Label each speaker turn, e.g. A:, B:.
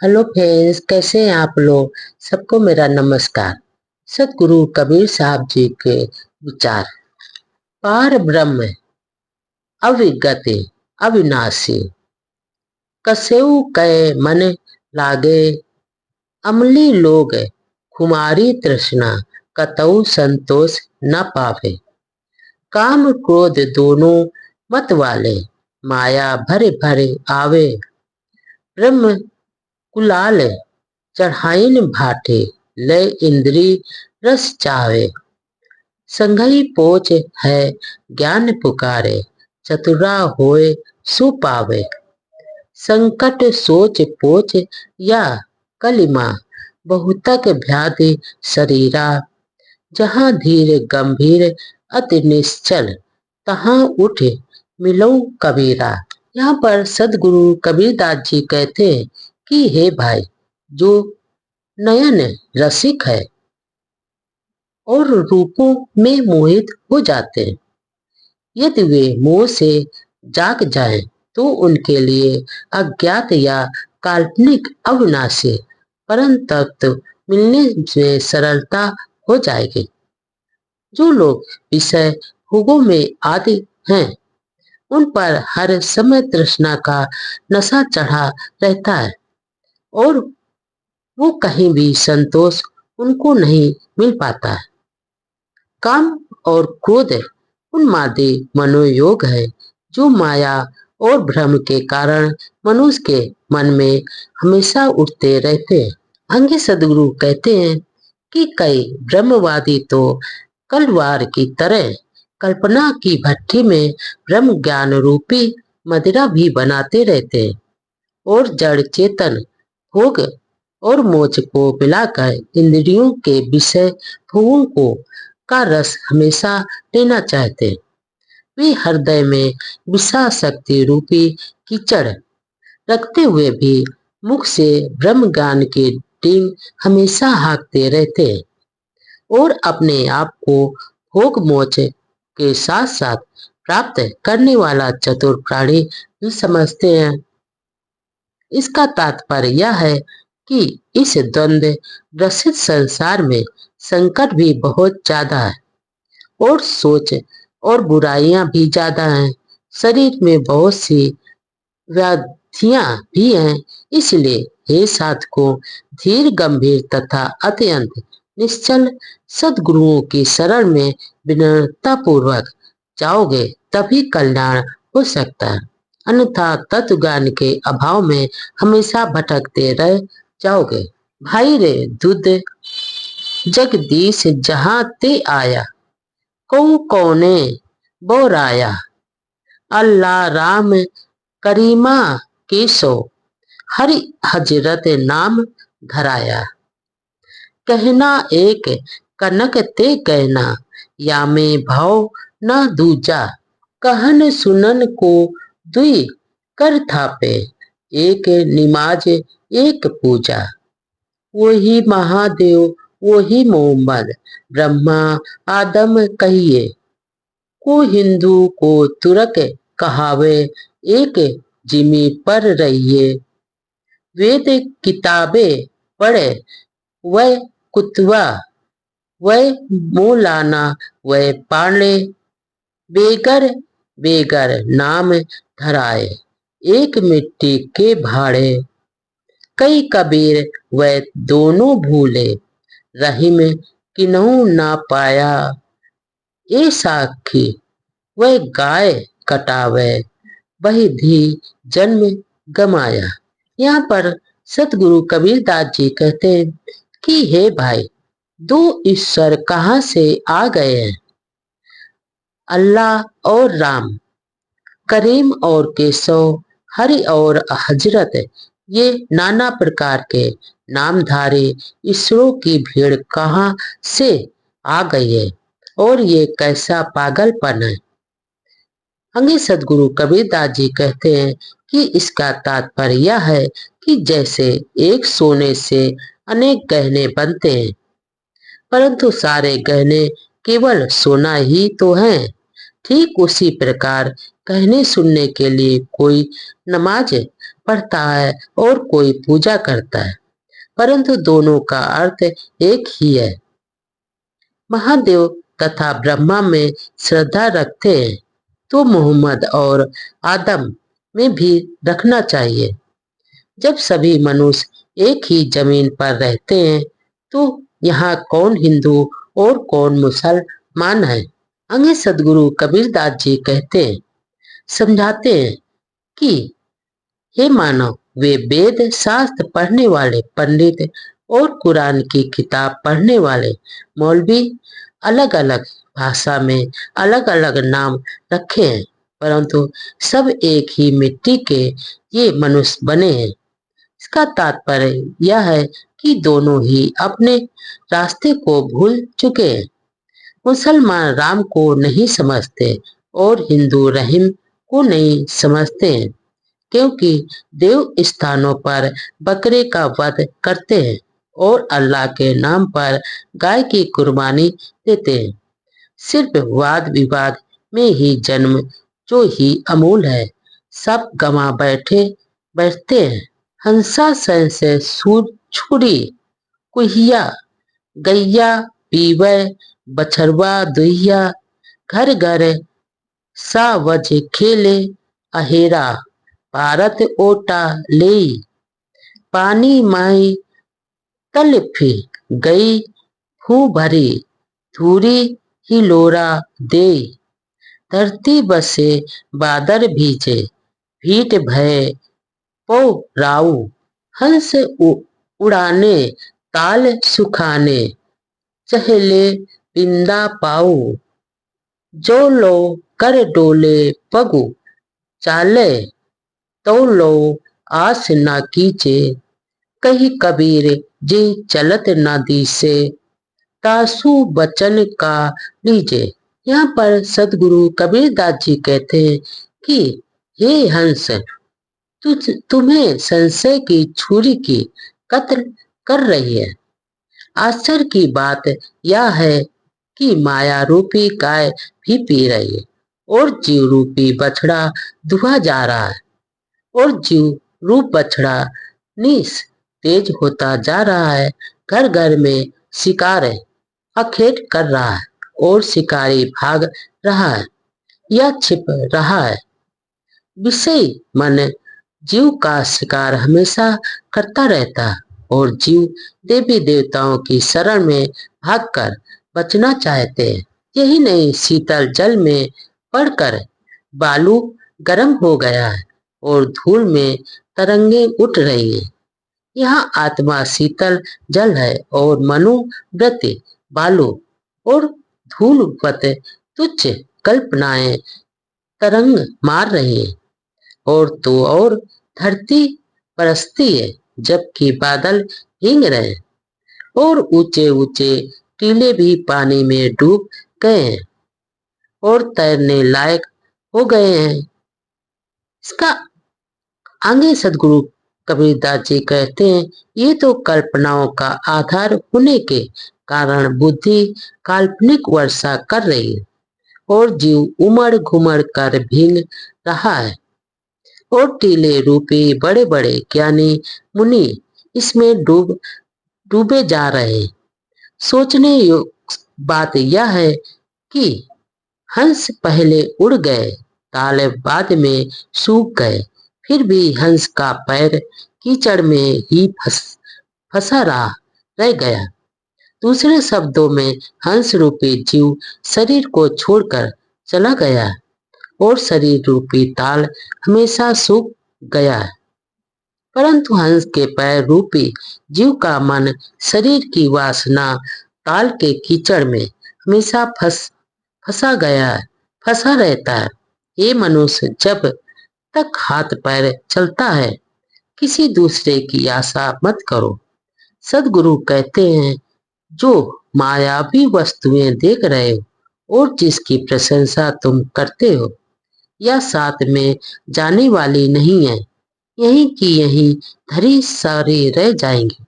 A: Hello friends, कैसे हैं आप लोग। सबको मेरा नमस्कार। सतगुरु कबीर साहब जी के विचार। पार ब्रह्म अविगति अविनाशी, कसेऊ कै मन लागे, अमली लोग खुमारी तृष्णा, कतऊ संतोष न पावे। काम क्रोध दोनों मत वाले, माया भरे भरे आवे। ब्रह्म कुलाल चढ़ाइन भाटे, लय इंद्री रस चावे। संघई पोच है ज्ञान पुकारे, चतुरा होए सु पावे। संकट सोच पोच या कलिमा, बहुतक व्याधि शरीरा। जहाँ धीर गंभीर अति निश्चल, तहाँ उठ मिलो कबीरा। यहाँ पर सदगुरु कबीरदास जी कहते हैं कि हे भाई, जो नयन रसिक है और रूपों में मोहित हो जाते हैं, यदि वे मोह से जाग जाएं तो उनके लिए अज्ञात या काल्पनिक अविनाशी परम तत्व मिलने में सरलता हो जाएगी। जो लोग विषय भोगों में आदि हैं, उन पर हर समय तृष्णा का नशा चढ़ा रहता है और वो कहीं भी संतोष उनको नहीं मिल पाता है। काम और क्रोध उन्मादी मनोयोग है जो माया और भ्रम के कारण मनुष्य के मन में हमेशा उठते रहते हैं। अंगे सदगुरु कहते हैं कि कई ब्रह्मवादी तो कलवार की तरह कल्पना की भट्टी में ब्रह्म ज्ञान रूपी मदिरा भी बनाते रहते हैं और जड़ चेतन भोग और मोच को पिलाकर इंद्रियों के विषय भोगों को का रस हमेशा लेना चाहते हैं। वे हृदय में विषा शक्ति रूपी कीचड़ रखते हुए भी मुख से ब्रह्म ज्ञान की टीम हमेशा हाँकते रहते हैं और अपने आप को भोग मोच के साथ साथ प्राप्त करने वाला चतुर प्राणी भी समझते हैं। इसका तात्पर्य यह है कि इस द्वंद्व ग्रसित संसार में संकट भी बहुत ज्यादा है और सोच और बुराइयां भी ज्यादा हैं। शरीर में बहुत सी व्याधियां भी हैं। इसलिए हे साधकों, धीर गंभीर तथा अत्यंत निश्चल सद्गुरुओं की शरण में विनम्रता पूर्वक जाओगे तभी कल्याण हो सकता है, अन्यथा तत्व ज्ञान के अभाव में हमेशा भटकते रह जाओगे। भाई रे दूध जगदीश जहाँ ते आया, कौ कौने बोराया। अल्लाह राम करीमा केसो, हरि हजरत नाम धराया। कहना एक कनक ते कहना, या में भाव न दूजा। कहन सुनन को दुई कर थापे, एक निमाज एक पूजा। वही महादेव वही मोहम्मद, ब्रह्मा आदम कहिए। को हिंदू को तुरक कहावे, एक जिमी पर रहिए। वेद किताबें पढ़े वह कुतवा, वह मौलाना वह पांडे। बेगर बेगर नाम धराए, एक मिट्टी के भाड़े। कई कबीर वह दोनों भूले, रहीम किन्हू ना पाया। ए साखी वह गाय कटावे, वही धी जन्म गमाया। यहाँ पर सतगुरु कबीरदास जी कहते हैं कि हे भाई, दो ईश्वर कहाँ से आ गए हैं। अल्लाह और राम, करीम और केशव, हरि और हजरत, ये नाना प्रकार के नामधारी ईश्वरों की भीड़ कहाँ से आ गई है और ये कैसा पागलपन है। अंगे सदगुरु कबीरदास जी कहते हैं कि इसका तात्पर्य यह है कि जैसे एक सोने से अनेक गहने बनते हैं, परंतु सारे गहने केवल सोना ही तो हैं, ठीक उसी प्रकार कहने सुनने के लिए कोई नमाज पढ़ता है और कोई पूजा करता है, परंतु दोनों का अर्थ एक ही है। महादेव तथा ब्रह्मा में श्रद्धा रखते हैं तो मोहम्मद और आदम में भी रखना चाहिए। जब सभी मनुष्य एक ही जमीन पर रहते हैं तो यहाँ कौन हिंदू और कौन मुसलमान है। आगे सदगुरु कबीरदास जी कहते हैं, समझाते हैं कि हे मानव, वे वेद शास्त्र पढ़ने वाले पंडित और कुरान की किताब पढ़ने वाले मौलवी अलग अलग भाषा में अलग अलग नाम रखे हैं, परंतु सब एक ही मिट्टी के ये मनुष्य बने हैं। इसका तात्पर्य यह है कि दोनों ही अपने रास्ते को भूल चुके हैं। मुसलमान राम को नहीं समझते और हिंदू रहीम को नहीं समझते हैं, क्योंकि देव स्थानों पर बकरे का वध करते हैं और अल्लाह के नाम पर गाय की कुर्बानी देते हैं। सिर्फ वाद विवाद में ही जन्म जो ही अमूल है, सब गमा बैठते हैं। हंसा सन से सूर छुरी, कुहिया गैया पीवै, बछरवा दुहिया, घर घर सावज खेले, अहेरा भारत ओटा ले, पानी माई तलफी गई फू भरी, धूरी हिलोरा दे, धरती बसे बादर भीजे, भीट भय पो राऊ, हंस उड़ाने ताल सुखाने, चहले बिंदा पाऊ, जो लो कर डोले पगु, चाले तो लो आस ना कीचे, कही कबीर जी चलत ना दिसे, तासु बचन का लीजे। यहाँ पर सदगुरु कबीरदास जी कहते हैं कि हे हंस, तुम्हें संशय की छुरी की कत्ल कर रही है। आश्चर्य की बात यह है कि माया रूपी गाय भी पी रही है और जीव रूपी बछड़ा दुहा जा रहा है, और जीव रूप बछड़ा निस तेज होता जा रहा है। घर घर में शिकार है, अखेट कर रहा है और शिकारी भाग रहा है या छिप रहा है। विषय मन जीव का शिकार हमेशा करता रहता है और जीव देवी देवताओं की शरण में भागकर बचना चाहते हैं। यही नहीं, शीतल जल में पड़कर बालू गर्म हो गया है और धूल में तरंगे उठ रही हैं। यहाँ आत्मा शीतल जल है और मनोवृत्ति बालू और धूलवत तुच्छ कल्पनाएं तरंग मार रही हैं। और धरती परसती है जबकि बादल भीग रहे हैं और ऊंचे ऊंचे टीले भी पानी में डूब गए हैं और तैरने लायक हो गए हैं। इसका आगे सदगुरु कबीरदास जी कहते हैं, ये तो कल्पनाओं का आधार होने के कारण बुद्धि काल्पनिक वर्षा कर रही है और जीव उमड़ घुमड़ कर भीग रहा है और टीले रूपी बड़े बड़े ज्ञानी मुनि इसमें डूबे जा रहे हैं। सोचने योग्य बात यह है कि हंस पहले उड़ गए, ताल बाद में सूख गए, फिर भी हंस का पैर कीचड़ में ही फंसा रह गया। दूसरे शब्दों में हंस रूपी जीव शरीर को छोड़कर चला गया और शरीर रूपी ताल हमेशा सूख गया है, परंतु हंस के पैर रूपी जीव का मन शरीर की वासना ताल के कीचड़ में हमेशा फंसा रहता है। ये मनुष्य जब तक हाथ पैर चलता है, किसी दूसरे की आशा मत करो। सदगुरु कहते हैं, जो मायावी वस्तुएं देख रहे हो और जिसकी प्रशंसा तुम करते हो, यह साथ में जाने वाली नहीं है, यहीं की यहीं धरी सारी रह जाएंगी।